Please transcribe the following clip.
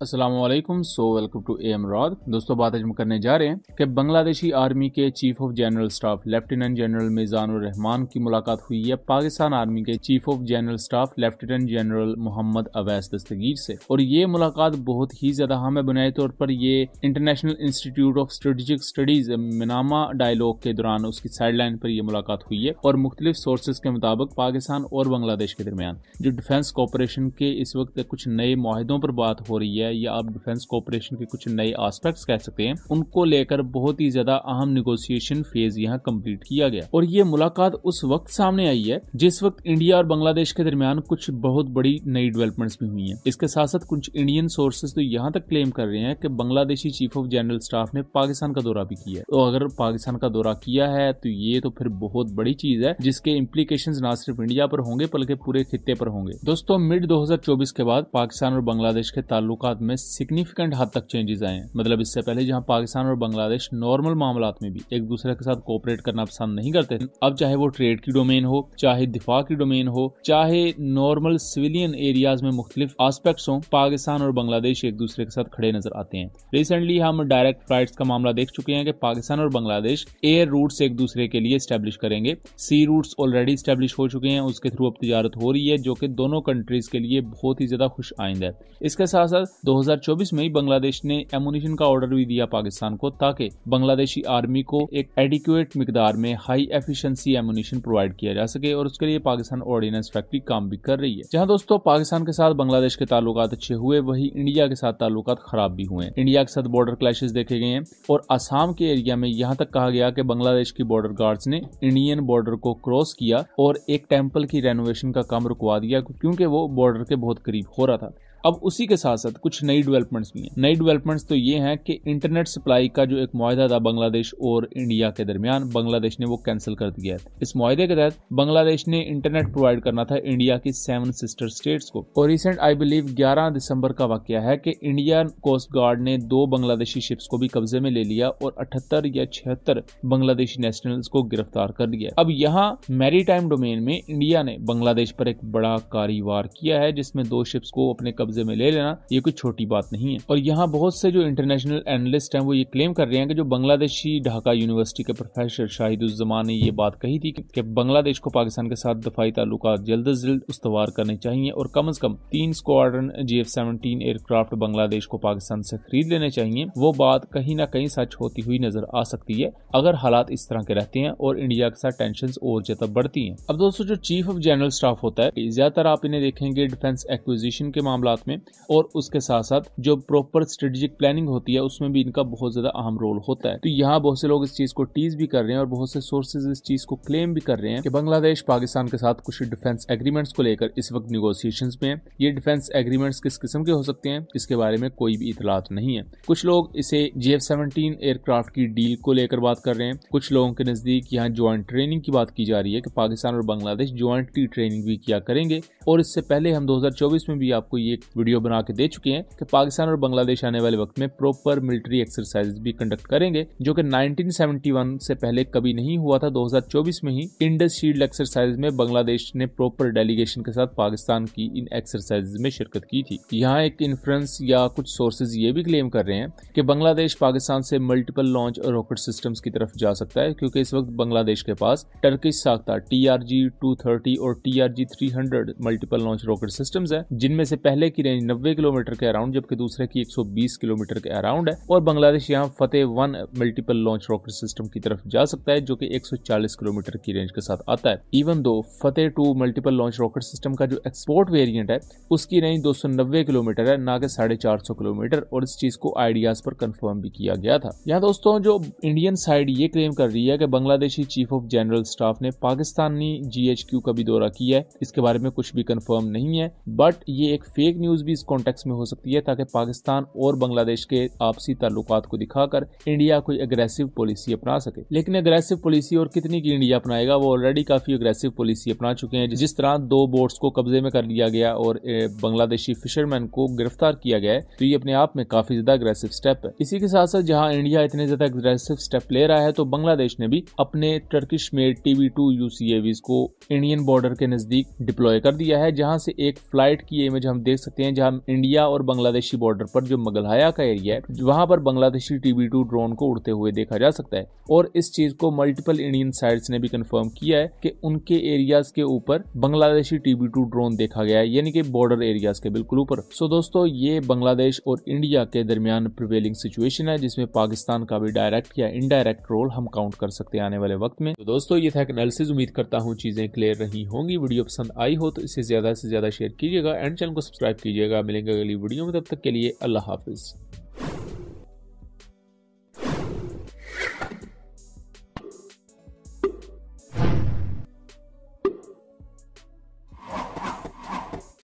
अस्सलाम वालेकुम। Welcome to AM रॉद। दोस्तों, बात आज हम करने जा रहे हैं कि बांग्लादेशी आर्मी के chief of general staff lieutenant general Mizanur Rahman की मुलाकात हुई है पाकिस्तान आर्मी के chief of general staff lieutenant general Mohammad Awais Dastgir से। और ये मुलाकात बहुत ही ज्यादा अहम है। बुनियादी तौर पर ये International Institute of Strategic Studies Manama Dialogue के दौरान उसकी साइडलाइन पर यह मुलाकात हुई है। और मुख्तलिफ सोर्सेज के मुताबिक पाकिस्तान और बांग्लादेश के दरमियान जो डिफेंस कोऑपरेशन के इस वक्त कुछ नए मुआहिदों पर बात हो रही है, या आप डिफेंस कोऑपरेशन के कुछ नए एस्पेक्ट्स कह सकते हैं, उनको लेकर बहुत ही ज्यादा अहम नेगोशिएशन फेज यहाँ कंप्लीट किया गया। और ये मुलाकात उस वक्त सामने आई है जिस वक्त इंडिया और बांग्लादेश के दरमियान कुछ बहुत बड़ी नई डेवलपमेंट्स भी हुई हैं। इसके साथ साथ कुछ इंडियन सोर्सेज तो यहाँ तक क्लेम कर रहे हैं कि Bangladeshi chief of general staff ने पाकिस्तान का दौरा भी किया है। तो अगर पाकिस्तान का दौरा किया है तो ये तो फिर बहुत बड़ी चीज है, जिसके इम्प्लीकेशंस ना सिर्फ इंडिया पर होंगे बल्कि पूरे खित्ते पर होंगे। दोस्तों, मिड 2024 के बाद पाकिस्तान और बांग्लादेश के ताल्लुकात में सिग्निफिकेंट हद तक चेंजेस आए हैं। मतलब इससे पहले जहां पाकिस्तान और बांग्लादेश नॉर्मल मामलात में भी एक दूसरे के साथ कोऑपरेट करना पसंद नहीं करते थे, अब चाहे वो ट्रेड की डोमेन हो, चाहे दिफा की डोमेन हो, चाहे नॉर्मल सिविलियन एरियाज में मुख्तलिफ एस्पेक्ट्स हो, पाकिस्तान और बांग्लादेश एक दूसरे के साथ खड़े नजर आते हैं। रिसेंटली हम डायरेक्ट फ्लाइट्स का मामला देख चुके हैं कि पाकिस्तान और बांग्लादेश एयर रूट्स एक दूसरे के लिए स्टैब्लिश करेंगे। सी रूट्स ऑलरेडी स्टैब्लिश हो चुके हैं, उसके थ्रू अब तिजारत हो रही है, जो कि दोनों कंट्रीज के लिए बहुत ही ज्यादा खुश आइंद है। इसके साथ साथ 2024 में ही बांग्लादेश ने एमुनिशन का ऑर्डर भी दिया पाकिस्तान को, ताकि बांग्लादेशी आर्मी को एक एडिक्वेट मिकदार में हाई एफिशिएंसी एमुनिशन प्रोवाइड किया जा सके। और उसके लिए पाकिस्तान ऑर्डिनेंस फैक्ट्री काम भी कर रही है। जहां दोस्तों पाकिस्तान के साथ बांग्लादेश के ताल्लुकात अच्छे हुए, वही इंडिया के साथ ताल्लुकात खराब भी हुए हैं। इंडिया के साथ बॉर्डर क्लैशेस देखे गए हैं और असम के एरिया में यहाँ तक कहा गया कि बांग्लादेश की बॉर्डर गार्ड्स ने इंडियन बॉर्डर को क्रॉस किया और एक टेम्पल की रेनोवेशन का काम रुकवा दिया, क्योंकि वो बॉर्डर के बहुत करीब हो रहा था। अब उसी के साथ साथ कुछ नई डेवलपमेंट्स भी हैं। नई डेवलपमेंट्स तो ये हैं कि इंटरनेट सप्लाई का जो एक मुआहिदा था बांग्लादेश और इंडिया के दरमियान, बांग्लादेश ने वो कैंसिल कर दिया है। इस मुआहिदे के तहत बांग्लादेश ने इंटरनेट प्रोवाइड करना था इंडिया की 7 सिस्टर स्टेट्स को। और रिसेंट आई बिलीव 11 दिसंबर का वाकया है कि इंडियन कोस्ट गार्ड ने 2 बांग्लादेशी शिप्स को भी कब्जे में ले लिया और 78 या 76 बांग्लादेशी नेशनल्स को गिरफ्तार कर लिया। अब यहाँ मैरीटाइम डोमेन में इंडिया ने बांग्लादेश पर एक बड़ा कारीवार किया है, जिसमें 2 शिप्स को अपने कब्जे में ले लेना ये कोई छोटी बात नहीं है। और यहाँ बहुत से जो इंटरनेशनल एनालिस्ट हैं वो ये क्लेम कर रहे हैं कि जो बांग्लादेशी ढाका यूनिवर्सिटी के प्रोफेसर शाहिदुज़्ज़मान ने ये बात कही थी कि बांग्लादेश को पाकिस्तान के साथ दफाई ताल्लुकात जल्द अज जल्द उस्तवार करने चाहिए और कम से कम 3 स्क्वाड्रन JF-17 एयरक्राफ्ट बांग्लादेश को पाकिस्तान से खरीद लेने चाहिए। वो बात कहीं ना कहीं सच होती हुई नजर आ सकती है अगर हालात इस तरह के रहते हैं और इंडिया के साथ टेंशन और ज्यादा बढ़ती है। अब दोस्तों, जो चीफ ऑफ जनरल स्टाफ होता है, ज्यादातर आप इन्हें देखेंगे डिफेंस एक्विजिशन के मामला में, और उसके साथ साथ जो प्रॉपर स्ट्रेटेजिक प्लानिंग होती है उसमें भी इनका बहुत ज्यादा अहम रोल होता है। तो यहाँ बहुत से लोग इस चीज को टीज भी कर रहे हैं और बहुत से सोर्सेज इस चीज को क्लेम भी कर रहे हैं कि बांग्लादेश पाकिस्तान के साथ कुछ डिफेंस एग्रीमेंट्स को लेकर इस वक्त निगोशिएशंस में है। ये डिफेंस एग्रीमेंट्स किस किस्म के हो सकते हैं, इसके बारे में कोई भी इतलात नहीं है। कुछ लोग इसे JF-17 एयरक्राफ्ट की डील को लेकर बात कर रहे हैं। कुछ लोगों के नजदीक यहाँ ज्वाइंट ट्रेनिंग की बात की जा रही है कि पाकिस्तान और बांग्लादेश ज्वाइंटली ट्रेनिंग भी किया करेंगे। और इससे पहले हम 2024 में भी आपको ये वीडियो बना के दे चुके हैं कि पाकिस्तान और बांग्लादेश आने वाले वक्त में प्रॉपर मिलिट्री एक्सरसाइज भी कंडक्ट करेंगे, जो कि 1971 से पहले कभी नहीं हुआ था। 2024 में ही इंडस शील्ड एक्सरसाइज में बांग्लादेश ने प्रॉपर डेलीगेशन के साथ पाकिस्तान की इन एक्सरसाइज में शिरकत की थी। यहाँ एक इन्फ्लुएंस या कुछ सोर्सेज ये भी क्लेम कर रहे हैं कि बांग्लादेश पाकिस्तान से मल्टीपल लॉन्च रॉकेट सिस्टम्स की तरफ जा सकता है, क्योंकि इस वक्त बांग्लादेश के पास टर्किश साख्ता TRG-230 और TRG-300 multiple launch rocket systems है, जिनमें से पहले की रेंज 90 किलोमीटर के अराउंड जबकि दूसरे की 120 किलोमीटर के अराउंड है। और बांग्लादेश यहाँ फतेह 1 मल्टीपल लॉन्च रॉकेट सिस्टम की तरफ जा सकता है, जो कि 140 किलोमीटर की रेंज के साथ आता है। इवन दो फतेह 2 मल्टीपल लॉन्च रॉकेट सिस्टम का जो एक्सपोर्ट वेरिएंट है उसकी रेंज 290 किलोमीटर है, ना कि 450 किलोमीटर, और इस चीज को आइडियाज पर कंफर्म भी किया गया था। यहाँ दोस्तों, जो इंडियन साइड ये क्लेम कर रही है कि Bangladeshi chief of general staff ने पाकिस्तानी GHQ का भी दौरा किया है, इसके बारे में कुछ भी कंफर्म नहीं है, बट ये एक फेक न्यूज भी इस कॉन्टेक्स्ट में हो सकती है, ताकि पाकिस्तान और बांग्लादेश के आपसी ताल्लुकात को दिखाकर इंडिया कोई अग्रेसिव पॉलिसी अपना सके। लेकिन अग्रेसिव पॉलिसी और कितनी की इंडिया अपनाएगा, वो ऑलरेडी काफी अग्रेसिव पॉलिसी अपना चुके हैं। जिस तरह 2 बोट्स को कब्जे में कर लिया गया और बांग्लादेशी फिशरमैन को गिरफ्तार किया गया है, तो ये अपने आप में काफी ज्यादा अग्रेसिव स्टेप है। इसी के साथ साथ जहां इंडिया इतने ज्यादा अग्रेसिव स्टेप ले रहा है, तो बांग्लादेश ने भी अपने टर्किश मेड TB2 UCAVs को इंडियन बॉर्डर के नजदीक डिप्लॉय कर दिया है, जहां से एक फ्लाइट की इमेज हम देख सकते सकते हैं, जहां इंडिया और बांग्लादेशी बॉर्डर पर जो मगलहाया का एरिया है वहां पर बांग्लादेशी TB2 ड्रोन को उड़ते हुए देखा जा सकता है। और इस चीज को मल्टीपल इंडियन साइट्स ने भी कंफर्म किया है कि उनके एरियाज के ऊपर बांग्लादेशी TB2 ड्रोन देखा गया है, यानी कि बॉर्डर एरियाज के बिल्कुल ऊपर। सो दोस्तों, ये बांग्लादेश और इंडिया के दरमियान प्रिवेलिंग सिचुएशन है, जिसमें पाकिस्तान का भी डायरेक्ट या इनडायरेक्ट रोल हम काउंट कर सकते हैं आने वाले वक्त में। तो दोस्तों, ये था एनालिसिस। उम्मीद करता हूँ चीजें क्लियर रही होंगी। वीडियो पसंद आई हो तो इसे ज्यादा से ज्यादा शेयर कीजिएगा एंड चैनल को सब्सक्राइब कीजिएगा। मिलेंगे अगली वीडियो में, तब तक के लिए अल्लाह हाफिज।